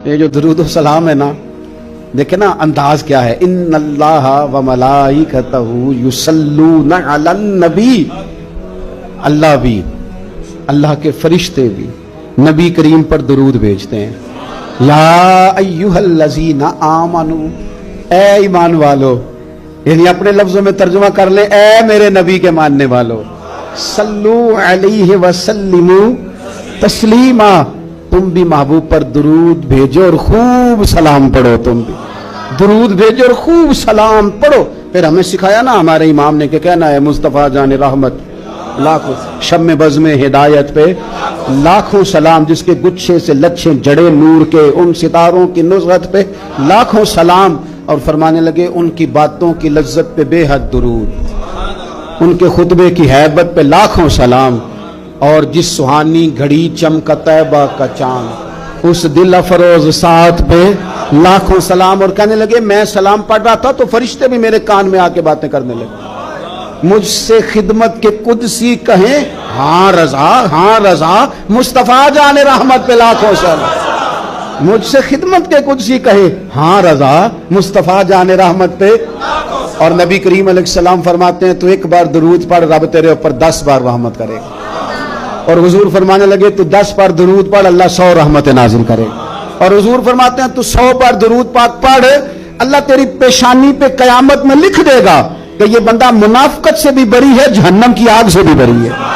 یہ جو درود و سلام ہے نا، دیکھیں نا انداز کیا ہے، ان اللہ و ملائکتہ یصلون علی النبی، اللہ بھی، اللہ کے فرشتے بھی نبی کریم پر درود بھیجتے ہیں۔ یا ایھا الذین آمنوا، اے ایمان والو، یعنی اپنے لفظوں میں ترجمہ کر لیں، اے میرے نبی کے ماننے والو، صلو علیہ وسلموا تسلیما، تم بھی محبوب پر درود بھیجو اور خوب سلام پڑھو، تم بھی درود بھیجو اور خوب سلام پڑھو۔ پھر ہمیں سکھایا نا ہمارے امام نے کہ کہنا ہے مصطفیٰ جان رحمت لاکھوں، شم بزم ہدایت پہ لاکھوں سلام، جس کے گچھے سے لچھیں جڑے نور کے، ان ستاروں کی نصرت پہ لاکھوں سلام، اور فرمانے لگے ان کی باتوں کی لذت پہ بے حد درود، ان کے خطبے کی ہیبت پہ لاکھوں سلام، اور جس سہانی گھڑی چمکا طیبہ کا چاند، اس دل افروز ساتھ پہ لاکھوں سلام۔ اور کہنے لگے میں سلام پڑھ رہا تھا تو فرشتے بھی میرے کان میں آ کے باتیں کرنے لگے، مجھ سے خدمت کے قدسی کہیں ہاں رضا، ہاں رضا، مصطفیٰ جان رحمت پہ لاکھوں سلام، مجھ سے خدمت کے قدسی کہے ہاں رضا، مصطفیٰ جان رحمت پہ۔ اور نبی کریم علیہ السلام فرماتے ہیں تو ایک بار درود پڑھ، رب تیرے اوپر 10 بار رحمت کرے گا، اور حضور فرمانے لگے تو 10 بار درود پڑھ، اللہ 100 رحمت نازل کرے، اور حضور فرماتے ہیں تو 100 بار درود پاک پڑھ، اللہ تیری پیشانی پہ قیامت میں لکھ دے گا کہ یہ بندہ منافقت سے بھی بری ہے، جہنم کی آگ سے بھی بری ہے۔